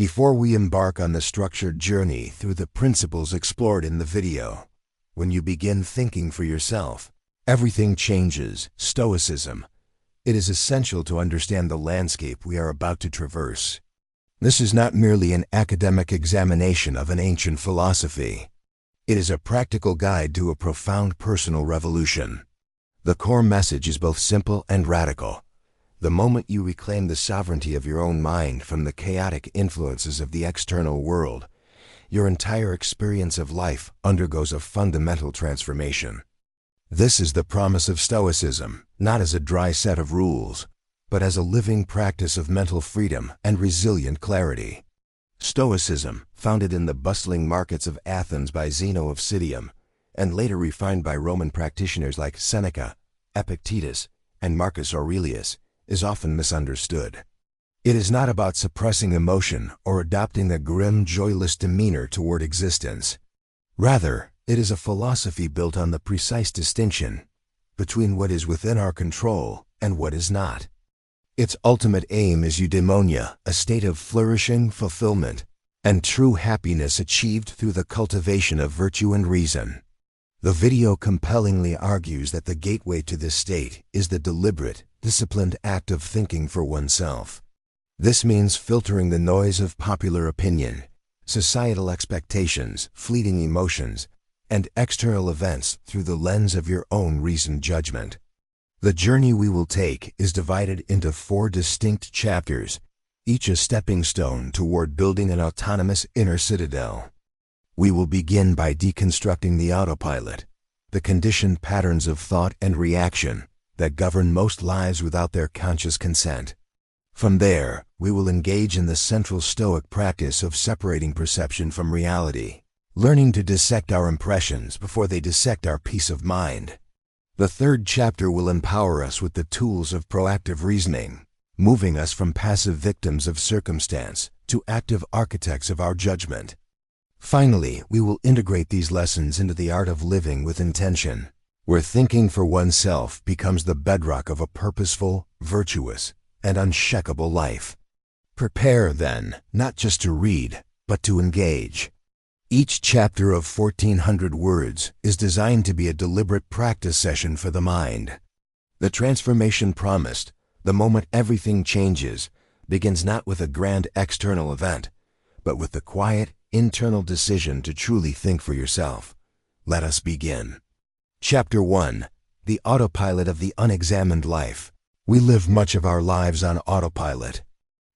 Before we embark on the structured journey through the principles explored in the video, when you begin thinking for yourself, everything changes. Stoicism. It is essential to understand the landscape we are about to traverse. This is not merely an academic examination of an ancient philosophy. It is a practical guide to a profound personal revolution. The core message is both simple and radical. The moment you reclaim the sovereignty of your own mind from the chaotic influences of the external world, your entire experience of life undergoes a fundamental transformation. This is the promise of Stoicism, not as a dry set of rules, but as a living practice of mental freedom and resilient clarity. Stoicism, founded in the bustling markets of Athens by Zeno of Citium, and later refined by Roman practitioners like Seneca, Epictetus, and Marcus Aurelius, is often misunderstood. It is not about suppressing emotion or adopting a grim, joyless demeanor toward existence. Rather, it is a philosophy built on the precise distinction between what is within our control and what is not. Its ultimate aim is eudaimonia, a state of flourishing fulfillment and true happiness achieved through the cultivation of virtue and reason. The video compellingly argues that the gateway to this state is the deliberate, disciplined act of thinking for oneself. This means filtering the noise of popular opinion, societal expectations, fleeting emotions, and external events through the lens of your own reasoned judgment. The journey we will take is divided into 4 distinct chapters, each a stepping stone toward building an autonomous inner citadel. We will begin by deconstructing the autopilot, the conditioned patterns of thought and reaction that govern most lives without their conscious consent. From there, we will engage in the central Stoic practice of separating perception from reality, learning to dissect our impressions before they dissect our peace of mind. The 3rd chapter will empower us with the tools of proactive reasoning, moving us from passive victims of circumstance to active architects of our judgment. Finally, we will integrate these lessons into the art of living with intention, where thinking for oneself becomes the bedrock of a purposeful, virtuous, and unshakable life. Prepare, then, not just to read, but to engage. Each chapter of 1,400 words is designed to be a deliberate practice session for the mind. The transformation promised, the moment everything changes, begins not with a grand external event, but with the quiet, internal decision to truly think for yourself. Let us begin. Chapter 1. The Autopilot of the Unexamined Life. We live much of our lives on autopilot.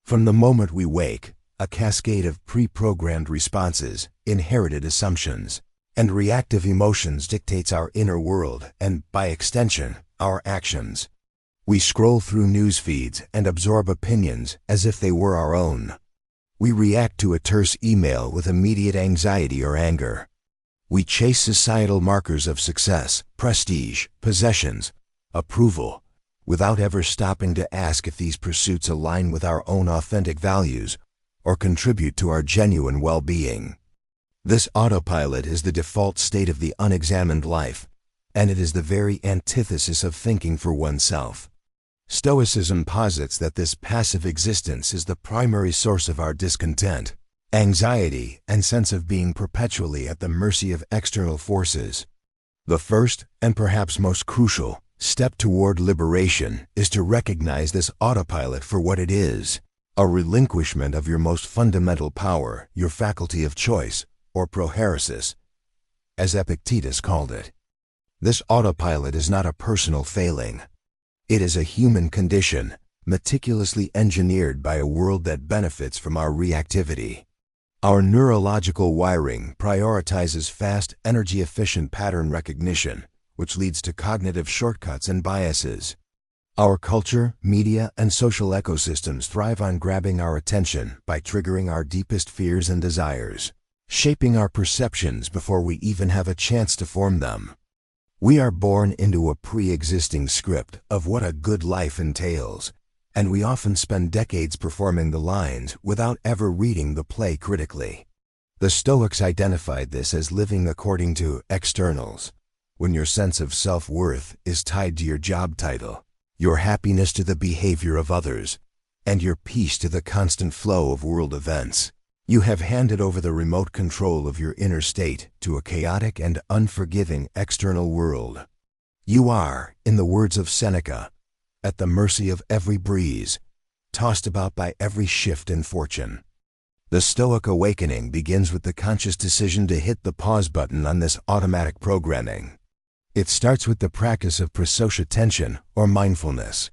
From the moment we wake, a cascade of pre-programmed responses, inherited assumptions, and reactive emotions dictates our inner world and, by extension, our actions. We scroll through news feeds and absorb opinions as if they were our own. We react to a terse email with immediate anxiety or anger. We chase societal markers of success, prestige, possessions, approval, without ever stopping to ask if these pursuits align with our own authentic values or contribute to our genuine well-being. This autopilot is the default state of the unexamined life, and it is the very antithesis of thinking for oneself. Stoicism posits that this passive existence is the primary source of our discontent, anxiety, and sense of being perpetually at the mercy of external forces. The first, and perhaps most crucial, step toward liberation is to recognize this autopilot for what it is, a relinquishment of your most fundamental power, your faculty of choice, or prohairesis, as Epictetus called it. This autopilot is not a personal failing. It is a human condition, meticulously engineered by a world that benefits from our reactivity. Our neurological wiring prioritizes fast, energy-efficient pattern recognition, which leads to cognitive shortcuts and biases. Our culture, media, and social ecosystems thrive on grabbing our attention by triggering our deepest fears and desires, shaping our perceptions before we even have a chance to form them. We are born into a pre-existing script of what a good life entails, and we often spend decades performing the lines without ever reading the play critically. The Stoics identified this as living according to externals, when your sense of self-worth is tied to your job title, your happiness to the behavior of others, and your peace to the constant flow of world events. You have handed over the remote control of your inner state to a chaotic and unforgiving external world. You are, in the words of Seneca, at the mercy of every breeze, tossed about by every shift in fortune. The Stoic awakening begins with the conscious decision to hit the pause button on this automatic programming. It starts with the practice of precocious attention or mindfulness.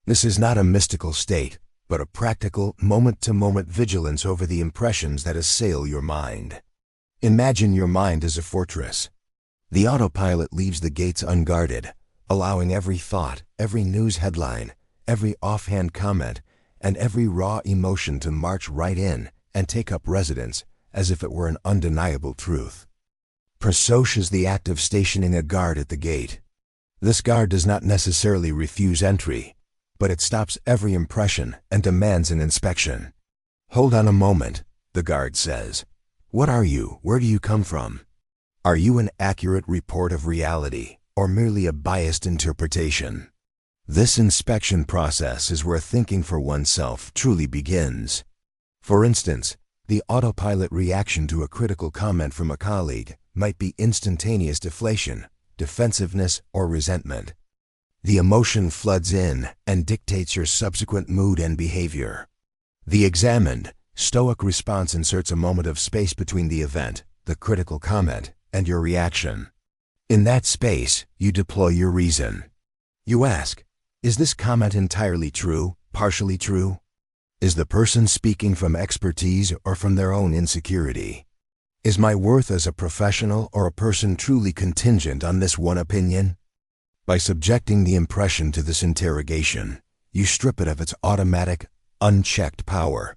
This is not a mystical state, but a practical, moment-to-moment vigilance over the impressions that assail your mind. Imagine your mind as a fortress. The autopilot leaves the gates unguarded, allowing every thought, every news headline, every offhand comment, and every raw emotion to march right in and take up residence as if it were an undeniable truth. Precocious is the act of stationing a guard at the gate. This guard does not necessarily refuse entry, but it stops every impression and demands an inspection. Hold on a moment, the guard says. What are you? Where do you come from? Are you an accurate report of reality, or merely a biased interpretation? This inspection process is where thinking for oneself truly begins. For instance, the autopilot reaction to a critical comment from a colleague might be instantaneous deflation, defensiveness, or resentment. The emotion floods in and dictates your subsequent mood and behavior. The examined, Stoic response inserts a moment of space between the event, the critical comment, and your reaction. In that space, you deploy your reason. You ask, is this comment entirely true, partially true? Is the person speaking from expertise or from their own insecurity? Is my worth as a professional or a person truly contingent on this one opinion? By subjecting the impression to this interrogation, you strip it of its automatic, unchecked power.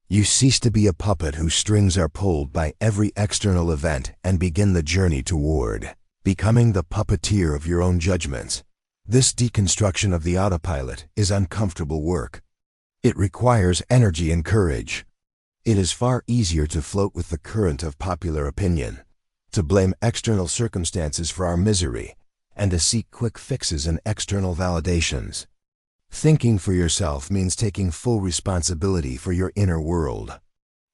You cease to be a puppet whose strings are pulled by every external event and begin the journey toward becoming the puppeteer of your own judgments. This deconstruction of the autopilot is uncomfortable work. It requires energy and courage. It is far easier to float with the current of popular opinion, to blame external circumstances for our misery, and to seek quick fixes and external validations. Thinking for yourself means taking full responsibility for your inner world.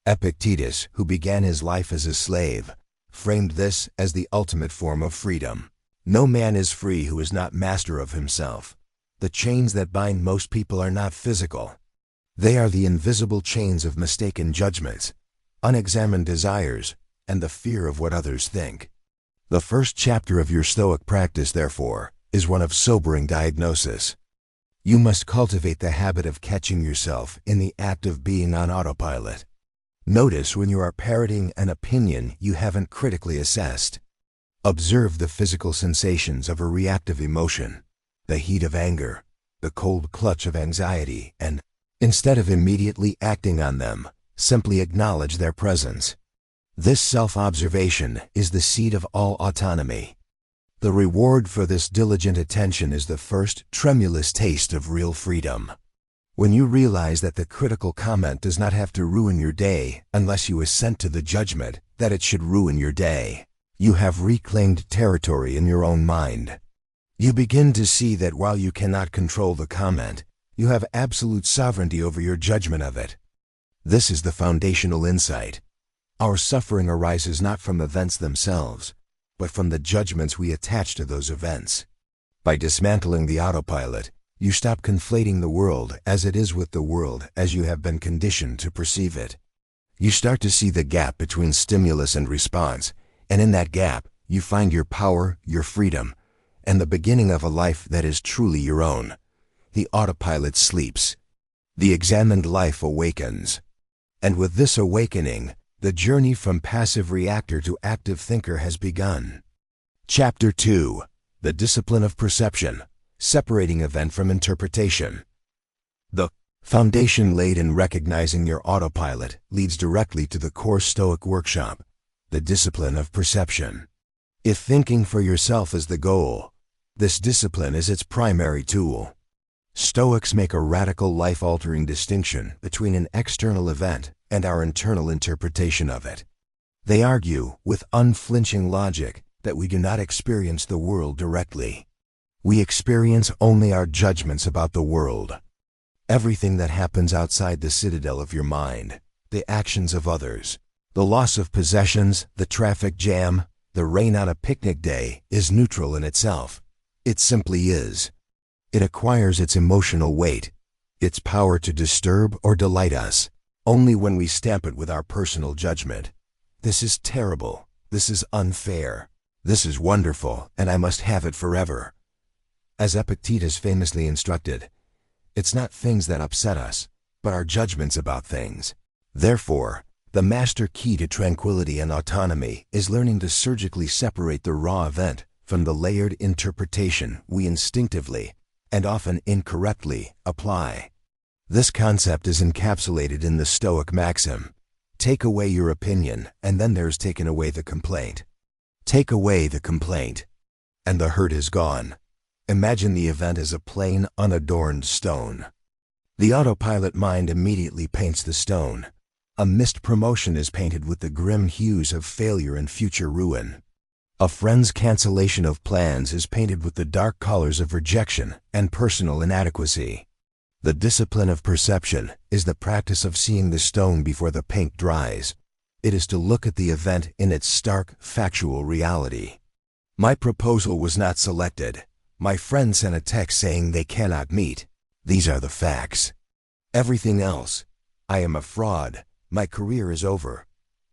Epictetus, who began his life as a slave, framed this as the ultimate form of freedom. No man is free who is not master of himself. The chains that bind most people are not physical. They are the invisible chains of mistaken judgments, unexamined desires, and the fear of what others think. The first chapter of your Stoic practice, therefore, is one of sobering diagnosis. You must cultivate the habit of catching yourself in the act of being on autopilot. Notice when you are parroting an opinion you haven't critically assessed. Observe the physical sensations of a reactive emotion, the heat of anger, the cold clutch of anxiety, and, instead of immediately acting on them, simply acknowledge their presence. This self-observation is the seed of all autonomy. The reward for this diligent attention is the first, tremulous taste of real freedom. When you realize that the critical comment does not have to ruin your day unless you assent to the judgment that it should ruin your day, you have reclaimed territory in your own mind. You begin to see that while you cannot control the comment, you have absolute sovereignty over your judgment of it. This is the foundational insight. Our suffering arises not from events themselves, but from the judgments we attach to those events. By dismantling the autopilot, you stop conflating the world as it is with the world as you have been conditioned to perceive it. You start to see the gap between stimulus and response, and in that gap, you find your power, your freedom, and the beginning of a life that is truly your own. The autopilot sleeps. The examined life awakens. And with this awakening, the journey from passive reactor to active thinker has begun. Chapter 2. The Discipline of Perception, Separating Event from Interpretation. The foundation laid in recognizing your autopilot leads directly to the core Stoic workshop, the discipline of perception. If thinking for yourself is the goal, this discipline is its primary tool. Stoics make a radical life-altering distinction between an external event and our internal interpretation of it. They argue, with unflinching logic, that we do not experience the world directly. We experience only our judgments about the world. Everything that happens outside the citadel of your mind, the actions of others, the loss of possessions, the traffic jam, the rain on a picnic day, is neutral in itself. It simply is. It acquires its emotional weight, its power to disturb or delight us, only when we stamp it with our personal judgment. This is terrible. This is unfair. This is wonderful, and I must have it forever. As Epictetus famously instructed, it's not things that upset us, but our judgments about things. Therefore, the master key to tranquility and autonomy is learning to surgically separate the raw event from the layered interpretation we instinctively, and often incorrectly, apply. This concept is encapsulated in the Stoic maxim, take away your opinion, and then there's taken away the complaint. Take away the complaint, and the hurt is gone. Imagine the event as a plain, unadorned stone. The autopilot mind immediately paints the stone. A missed promotion is painted with the grim hues of failure and future ruin. A friend's cancellation of plans is painted with the dark colors of rejection and personal inadequacy. The discipline of perception is the practice of seeing the stone before the paint dries. It is to look at the event in its stark, factual reality. My proposal was not selected. My friend sent a text saying they cannot meet. These are the facts. Everything else, I am a fraud. My career is over.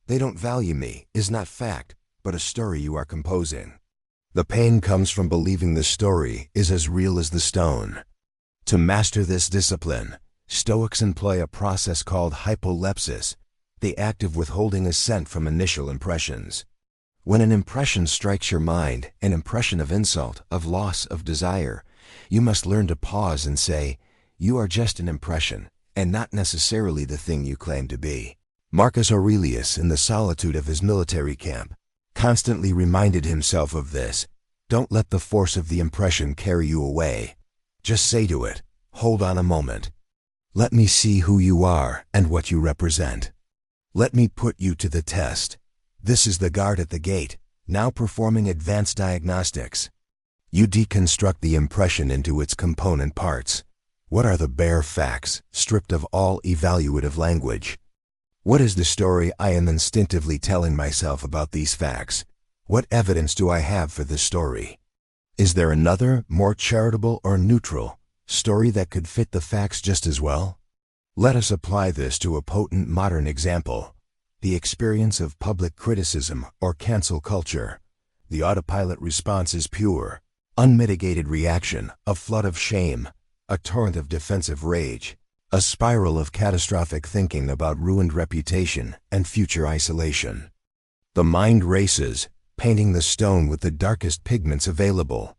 They don't value me, is not fact, but a story you are composing. The pain comes from believing the story is as real as the stone. To master this discipline, Stoics employ a process called hypolepsis, the act of withholding assent from initial impressions. When an impression strikes your mind, an impression of insult, of loss, of desire, you must learn to pause and say, you are just an impression, and not necessarily the thing you claim to be. Marcus Aurelius, in the solitude of his military camp, constantly reminded himself of this. Don't let the force of the impression carry you away. Just say to it, hold on a moment. Let me see who you are and what you represent. Let me put you to the test. This is the guard at the gate, now performing advanced diagnostics. You deconstruct the impression into its component parts. What are the bare facts, stripped of all evaluative language? What is the story I am instinctively telling myself about these facts? What evidence do I have for this story? Is there another, more charitable or neutral, story that could fit the facts just as well? Let us apply this to a potent modern example, the experience of public criticism or cancel culture. The autopilot response is pure, unmitigated reaction, a flood of shame, a torrent of defensive rage, a spiral of catastrophic thinking about ruined reputation and future isolation. The mind races, painting the stone with the darkest pigments available.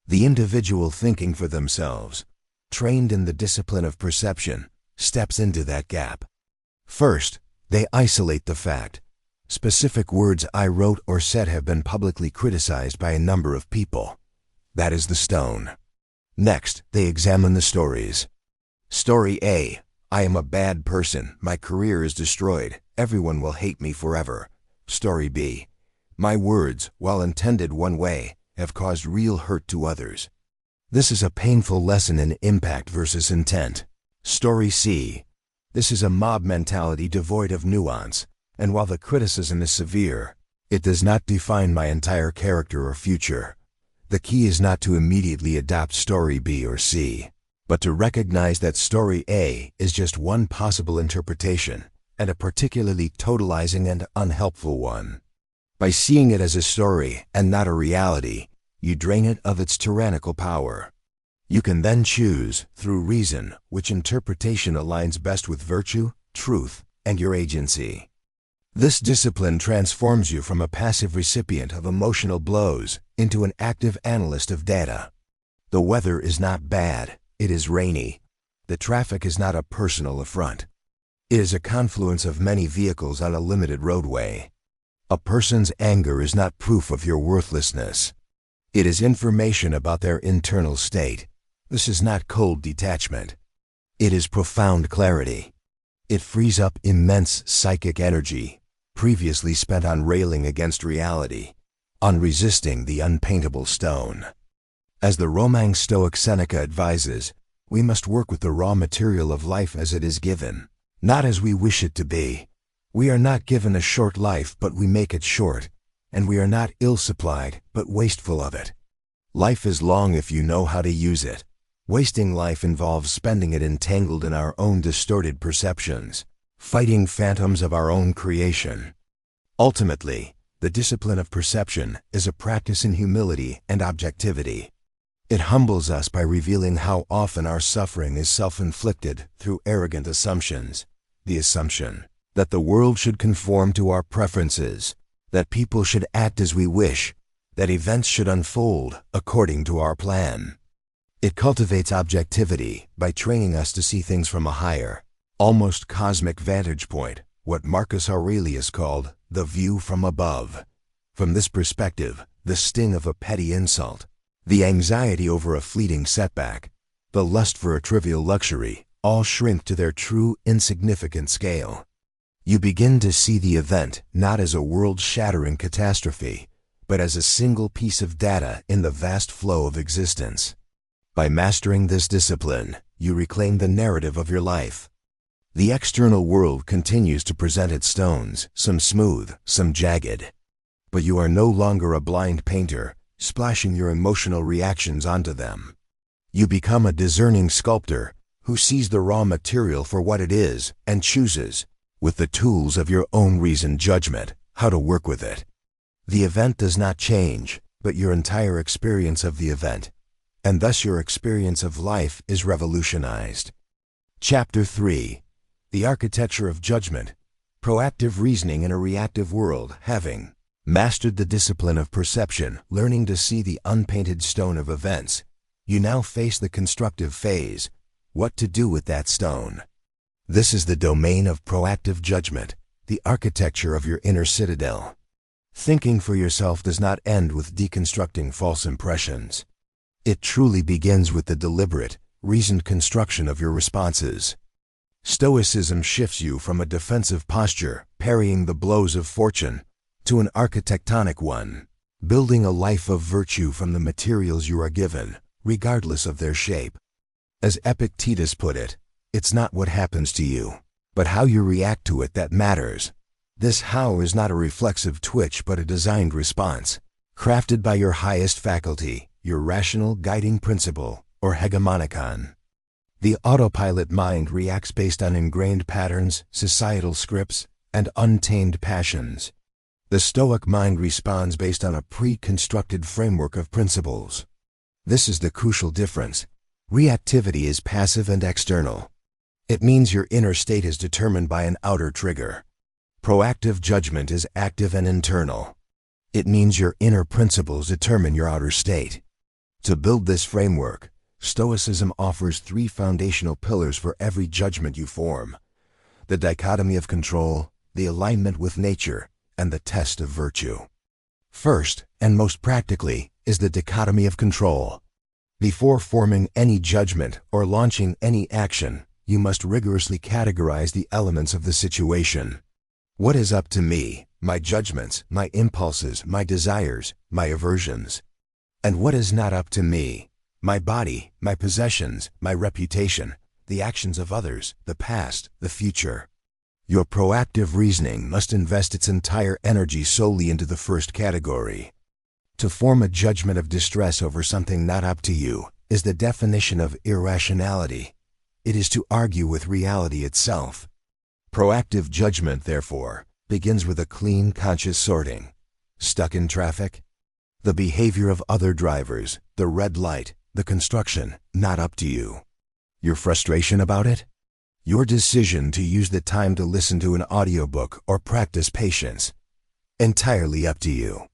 The individual thinking for themselves, trained in the discipline of perception, steps into that gap. First, they isolate the fact. Specific words I wrote or said have been publicly criticized by a number of people. That is the stone. Next, they examine the stories. Story A, I am a bad person, my career is destroyed, everyone will hate me forever. Story B, my words, while intended one way, have caused real hurt to others. This is a painful lesson in impact versus intent. Story C, this is a mob mentality devoid of nuance, and while the criticism is severe, it does not define my entire character or future. The key is not to immediately adopt story B or C, but to recognize that story A is just one possible interpretation, and a particularly totalizing and unhelpful one. By seeing it as a story and not a reality, you drain it of its tyrannical power. You can then choose, through reason, which interpretation aligns best with virtue, truth, and your agency. This discipline transforms you from a passive recipient of emotional blows into an active analyst of data. The weather is not bad, it is rainy. The traffic is not a personal affront. It is a confluence of many vehicles on a limited roadway. A person's anger is not proof of your worthlessness. It is information about their internal state. This is not cold detachment. It is profound clarity. It frees up immense psychic energy, previously spent on railing against reality, on resisting the unpaintable stone. As the Roman Stoic Seneca advises, We must work with the raw material of life as it is given, not as we wish it to be. We are not given a short life, but we make it short, and we are not ill-supplied, but wasteful of it. Life is long if you know how to use it. Wasting life involves spending it entangled in our own distorted perceptions, fighting phantoms of our own creation. Ultimately, the discipline of perception is a practice in humility and objectivity. It humbles us by revealing how often our suffering is self-inflicted through arrogant assumptions. The assumption that the world should conform to our preferences, that people should act as we wish, that events should unfold according to our plan. It cultivates objectivity by training us to see things from a higher, almost cosmic vantage point, what Marcus Aurelius called the view from above. From this perspective, the sting of a petty insult, the anxiety over a fleeting setback, the lust for a trivial luxury, all shrink to their true insignificant scale. You begin to see the event not as a world-shattering catastrophe, but as a single piece of data in the vast flow of existence. By mastering this discipline, you reclaim the narrative of your life. The external world continues to present its stones, some smooth, some jagged. But you are no longer a blind painter, splashing your emotional reactions onto them. You become a discerning sculptor who sees the raw material for what it is and chooses, with the tools of your own reasoned judgment, how to work with it. The event does not change, but your entire experience of the event, and thus your experience of life is revolutionized. Chapter 3. The Architecture of Judgment. Proactive reasoning in a reactive world. Having mastered the discipline of perception, learning to see the unpainted stone of events, you now face the constructive phase, what to do with that stone. This is the domain of proactive judgment, the architecture of your inner citadel. Thinking for yourself does not end with deconstructing false impressions. It truly begins with the deliberate, reasoned construction of your responses. Stoicism shifts you from a defensive posture, parrying the blows of fortune, to an architectonic one, building a life of virtue from the materials you are given, regardless of their shape. As Epictetus put it, it's not what happens to you, but how you react to it that matters. This how is not a reflexive twitch but a designed response, crafted by your highest faculty, your rational guiding principle, or hegemonicon. The autopilot mind reacts based on ingrained patterns, societal scripts, and untamed passions. The Stoic mind responds based on a pre-constructed framework of principles. This is the crucial difference. Reactivity is passive and external. It means your inner state is determined by an outer trigger. Proactive judgment is active and internal. It means your inner principles determine your outer state. To build this framework, Stoicism offers 3 foundational pillars for every judgment you form: the dichotomy of control, the alignment with nature, and the test of virtue. First, and most practically, is the dichotomy of control. Before forming any judgment or launching any action, you must rigorously categorize the elements of the situation. What is up to me, my judgments, my impulses, my desires, my aversions? And what is not up to me, my body, my possessions, my reputation, the actions of others, the past, the future? Your proactive reasoning must invest its entire energy solely into the first category. To form a judgment of distress over something not up to you is the definition of irrationality. It is to argue with reality itself. Proactive judgment, therefore, begins with a clean, conscious sorting. Stuck in traffic? The behavior of other drivers, the red light, the construction, not up to you. Your frustration about it? Your decision to use the time to listen to an audiobook or practice patience? Entirely up to you.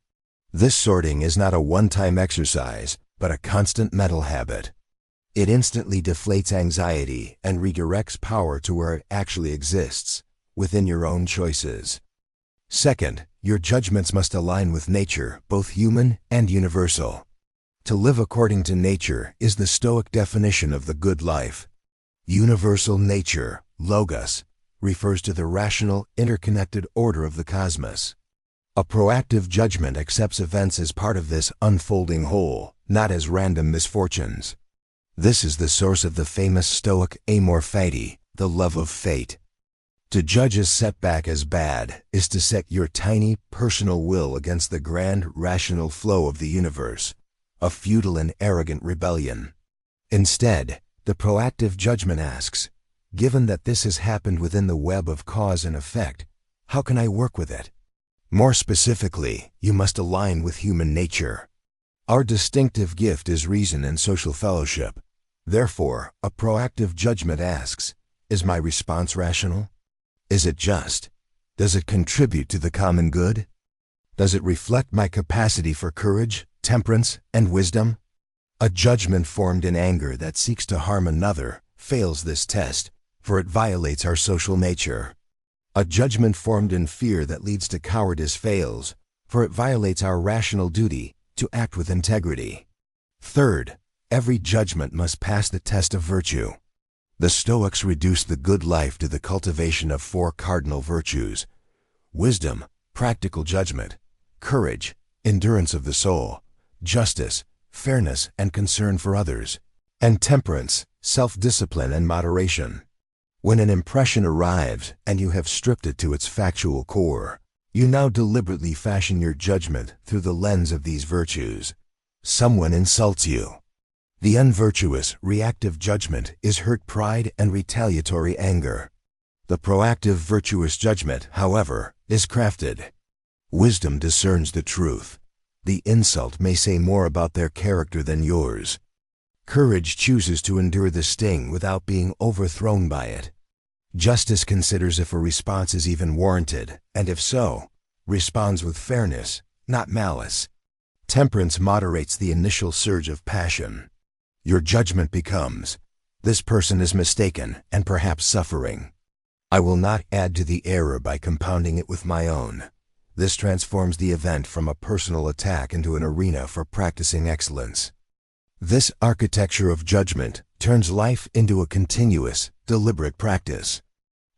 This sorting is not a one-time exercise, but a constant mental habit. It instantly deflates anxiety and redirects power to where it actually exists, within your own choices. Second, your judgments must align with nature, both human and universal. To live according to nature is the Stoic definition of the good life. Universal nature, logos, refers to the rational, interconnected order of the cosmos. A proactive judgment accepts events as part of this unfolding whole, not as random misfortunes. This is the source of the famous Stoic amor fati, the love of fate. To judge a setback as bad is to set your tiny, personal will against the grand, rational flow of the universe, a futile and arrogant rebellion. Instead, the proactive judgment asks, given that this has happened within the web of cause and effect, how can I work with it? More specifically, you must align with human nature. Our distinctive gift is reason and social fellowship. Therefore, a proactive judgment asks, is my response rational? Is it just? Does it contribute to the common good? Does it reflect my capacity for courage, temperance, and wisdom? A judgment formed in anger that seeks to harm another fails this test, for it violates our social nature. A judgment formed in fear that leads to cowardice fails, for it violates our rational duty to act with integrity. Third, every judgment must pass the test of virtue. The Stoics reduced the good life to the cultivation of 4 cardinal virtues: wisdom, practical judgment, courage, endurance of the soul, justice, fairness and concern for others, and temperance, self-discipline and moderation. When an impression arrives and you have stripped it to its factual core, you now deliberately fashion your judgment through the lens of these virtues. Someone insults you. The unvirtuous, reactive judgment is hurt pride and retaliatory anger. The proactive, virtuous judgment, however, is crafted. Wisdom discerns the truth. The insult may say more about their character than yours. Courage chooses to endure the sting without being overthrown by it. Justice considers if a response is even warranted, and if so, responds with fairness, not malice. Temperance moderates the initial surge of passion. Your judgment becomes, this person is mistaken and perhaps suffering. I will not add to the error by compounding it with my own. This transforms the event from a personal attack into an arena for practicing excellence. This architecture of judgment turns life into a continuous, deliberate practice.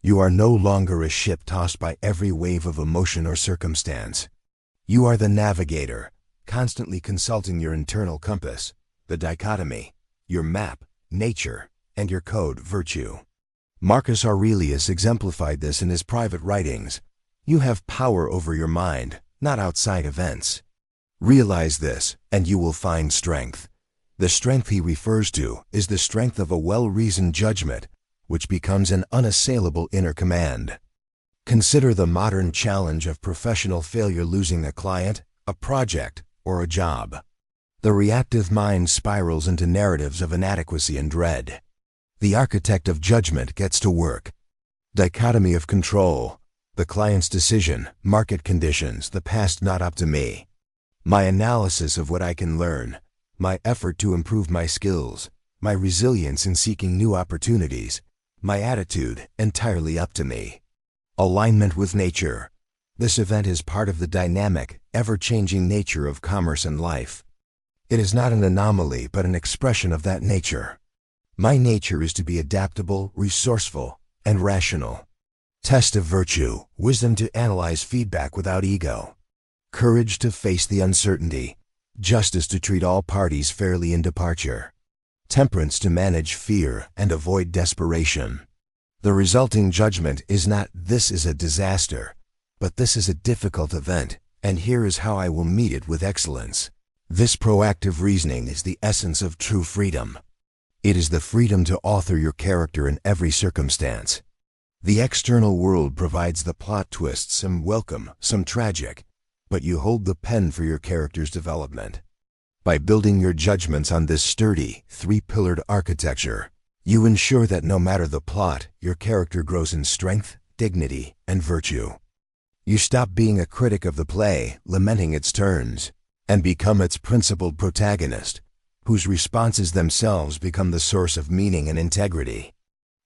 You are no longer a ship tossed by every wave of emotion or circumstance. You are the navigator, constantly consulting your internal compass, the dichotomy, your map, nature, and your code, virtue. Marcus Aurelius exemplified this in his private writings. You have power over your mind, not outside events. Realize this, and you will find strength. The strength he refers to is the strength of a well-reasoned judgment, which becomes an unassailable inner command. Consider the modern challenge of professional failure: losing a client, a project, or a job. The reactive mind spirals into narratives of inadequacy and dread. The architect of judgment gets to work. Dichotomy of control: the client's decision, market conditions, the past not up to me. My analysis of what I can learn, my effort to improve my skills, my resilience in seeking new opportunities, my attitude entirely up to me. Alignment with nature: this event is part of the dynamic, ever-changing nature of commerce and life. It is not an anomaly but an expression of that nature. My nature is to be adaptable, resourceful, and rational. Test of virtue: wisdom to analyze feedback without ego, courage to face the uncertainty, justice to treat all parties fairly in departure, temperance to manage fear and avoid desperation. The resulting judgment is not "this is a disaster," but "this is a difficult event, and here is how I will meet it with excellence." This proactive reasoning is the essence of true freedom. It is the freedom to author your character in every circumstance. The external world provides the plot twists, some welcome, some tragic, but you hold the pen for your character's development. By building your judgments on this sturdy, 3-pillared architecture, you ensure that no matter the plot, your character grows in strength, dignity, and virtue. You stop being a critic of the play, lamenting its turns, and become its principal protagonist, whose responses themselves become the source of meaning and integrity.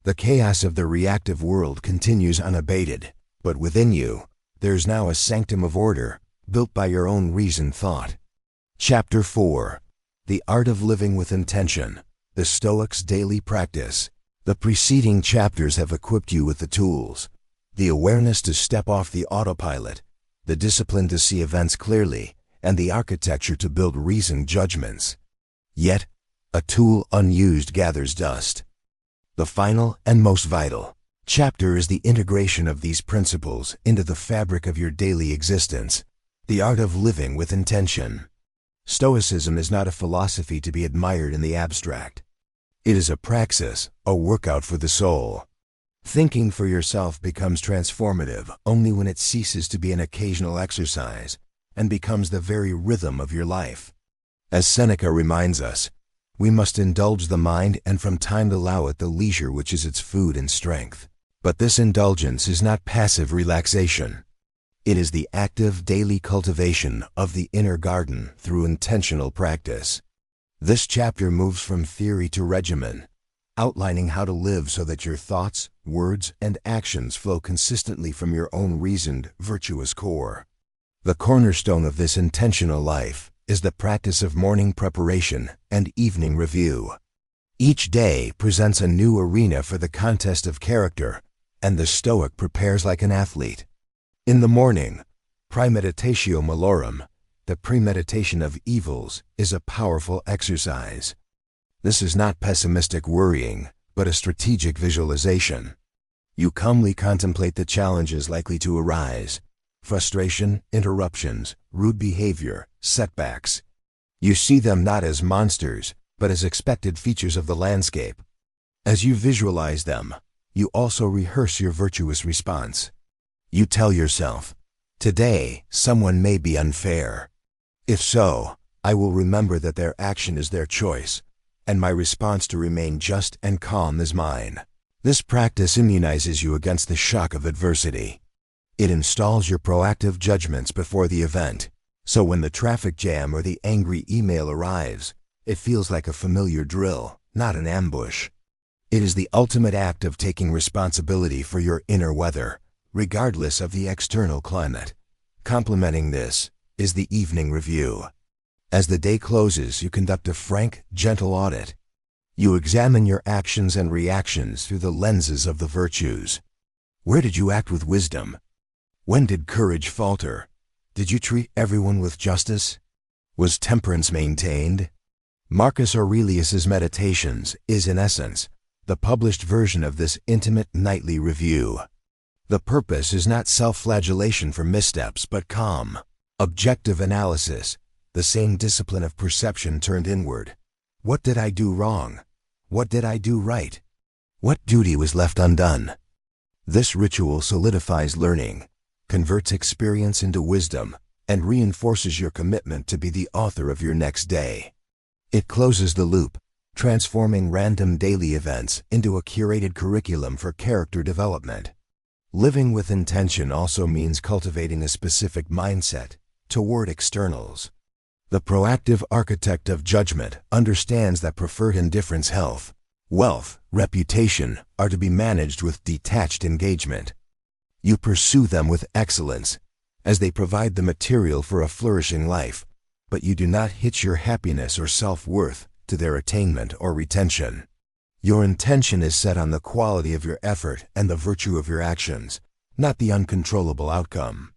The chaos of the reactive world continues unabated, but within you, there's now a sanctum of order, built by your own reasoned thought. Chapter 4. The Art of Living with Intention, the Stoics' Daily Practice. The preceding chapters have equipped you with the tools, the awareness to step off the autopilot, the discipline to see events clearly, and the architecture to build reasoned judgments. Yet, A tool unused gathers dust. The final and most vital chapter is the integration of these principles into the fabric of your daily existence, the art of living with intention. Stoicism is not a philosophy to be admired in the abstract. It is a praxis, a workout for the soul. Thinking for yourself becomes transformative only when it ceases to be an occasional exercise and becomes the very rhythm of your life. As Seneca reminds us, we must indulge the mind and from time to allow it the leisure which is its food and strength. But this indulgence is not passive relaxation. It is the active daily cultivation of the inner garden through intentional practice. This chapter moves from theory to regimen, outlining how to live so that your thoughts, words, and actions flow consistently from your own reasoned, virtuous core. The cornerstone of this intentional life is the practice of morning preparation and evening review. Each day presents a new arena for the contest of character, and the Stoic prepares like an athlete. In the morning, premeditatio malorum, the premeditation of evils, is a powerful exercise. This is not pessimistic worrying, but a strategic visualization. You calmly contemplate the challenges likely to arise: frustration, interruptions, rude behavior, setbacks. You see them not as monsters, but as expected features of the landscape. As you visualize them, you also rehearse your virtuous response. You tell yourself, today, someone may be unfair. If so, I will remember that their action is their choice, and my response to remain just and calm is mine. This practice immunizes you against the shock of adversity. It installs your proactive judgments before the event, so when the traffic jam or the angry email arrives, it feels like a familiar drill, not an ambush. It is the ultimate act of taking responsibility for your inner weather, regardless of the external climate. Complementing this is the evening review. As the day closes, you conduct a frank, gentle audit. You examine your actions and reactions through the lenses of the virtues. Where did you act with wisdom? When did courage falter? Did you treat everyone with justice? Was temperance maintained? Marcus Aurelius's Meditations is, in essence, the published version of this intimate nightly review. The purpose is not self-flagellation for missteps, but calm, objective analysis, the same discipline of perception turned inward. What did I do wrong? What did I do right? What duty was left undone? This ritual solidifies learning, converts experience into wisdom, and reinforces your commitment to be the author of your next day. It closes the loop, transforming random daily events into a curated curriculum for character development. Living with intention also means cultivating a specific mindset toward externals. The proactive architect of judgment understands that preferred indifference, health, wealth, reputation are to be managed with detached engagement. You pursue them with excellence, as they provide the material for a flourishing life, but you do not hitch your happiness or self-worth to their attainment or retention. Your intention is set on the quality of your effort and the virtue of your actions, not the uncontrollable outcome.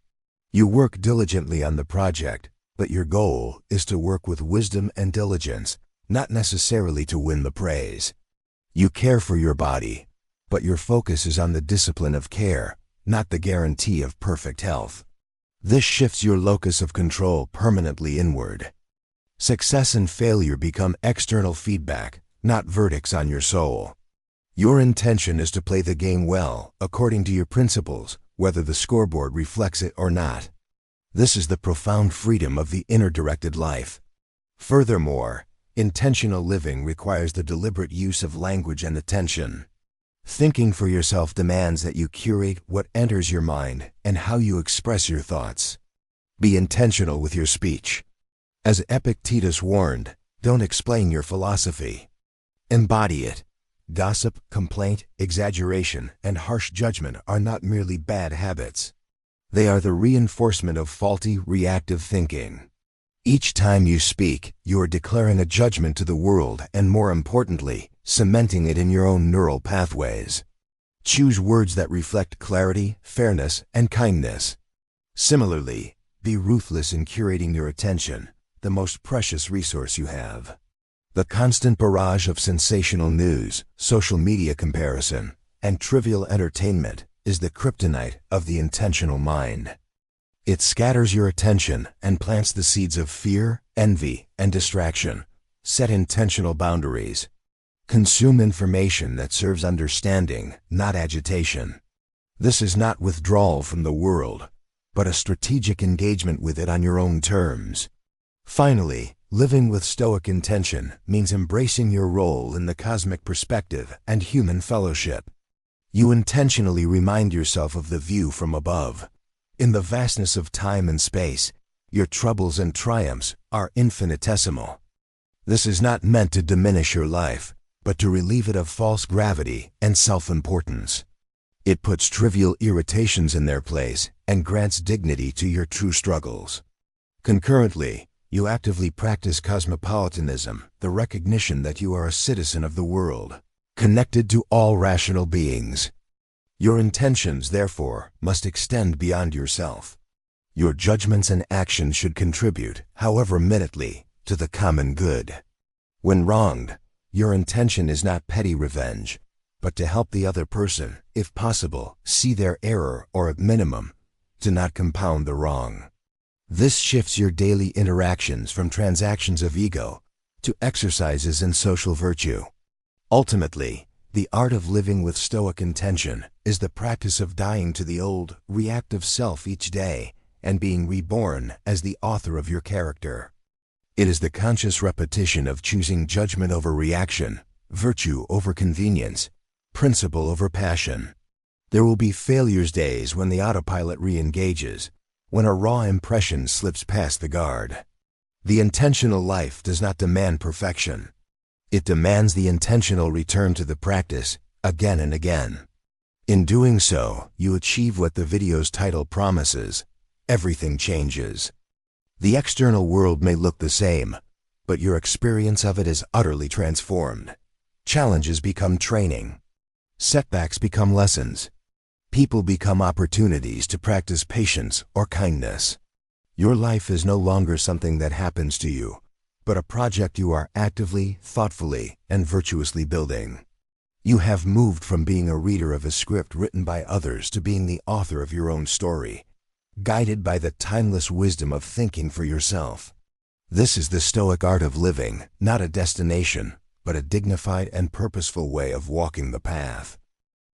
You work diligently on the project, but your goal is to work with wisdom and diligence, not necessarily to win the praise. You care for your body, but your focus is on the discipline of care, not the guarantee of perfect health. This shifts your locus of control permanently inward. Success and failure become external feedback, not verdicts on your soul. Your intention is to play the game well, according to your principles, whether the scoreboard reflects it or not. This is the profound freedom of the inner-directed life. Furthermore, intentional living requires the deliberate use of language and attention. Thinking for yourself demands that you curate what enters your mind and how you express your thoughts. Be intentional with your speech. As Epictetus warned, don't explain your philosophy. Embody it. Gossip, complaint, exaggeration, and harsh judgment are not merely bad habits. They are the reinforcement of faulty, reactive thinking. Each time you speak, you are declaring a judgment to the world and, more importantly, cementing it in your own neural pathways. Choose words that reflect clarity, fairness, and kindness. Similarly, be ruthless in curating your attention, the most precious resource you have. The constant barrage of sensational news, social media comparison, and trivial entertainment is the kryptonite of the intentional mind. It scatters your attention and plants the seeds of fear, envy, and distraction. Set intentional boundaries. Consume information that serves understanding, not agitation. This is not withdrawal from the world, but a strategic engagement with it on your own terms. Finally, living with Stoic intention means embracing your role in the cosmic perspective and human fellowship. You intentionally remind yourself of the view from above. In the vastness of time and space, your troubles and triumphs are infinitesimal. This is not meant to diminish your life, but to relieve it of false gravity and self-importance. It puts trivial irritations in their place and grants dignity to your true struggles. Concurrently, you actively practice cosmopolitanism, the recognition that you are a citizen of the world, connected to all rational beings. Your intentions, therefore, must extend beyond yourself. Your judgments and actions should contribute, however minutely, to the common good. When wronged, your intention is not petty revenge, but to help the other person, if possible, see their error or at minimum, to not compound the wrong. This shifts your daily interactions from transactions of ego to exercises in social virtue. Ultimately, the art of living with Stoic intention is the practice of dying to the old, reactive self each day and being reborn as the author of your character. It is the conscious repetition of choosing judgment over reaction, virtue over convenience, principle over passion. There will be failures days when the autopilot re-engages, when a raw impression slips past the guard. The intentional life does not demand perfection. It demands the intentional return to the practice, again and again. In doing so, you achieve what the video's title promises: everything changes. The external world may look the same, but your experience of it is utterly transformed. Challenges become training. Setbacks become lessons. People become opportunities to practice patience or kindness. Your life is no longer something that happens to you, but a project you are actively, thoughtfully, and virtuously building. You have moved from being a reader of a script written by others to being the author of your own story, guided by the timeless wisdom of thinking for yourself. This is the Stoic art of living, not a destination, but a dignified and purposeful way of walking the path.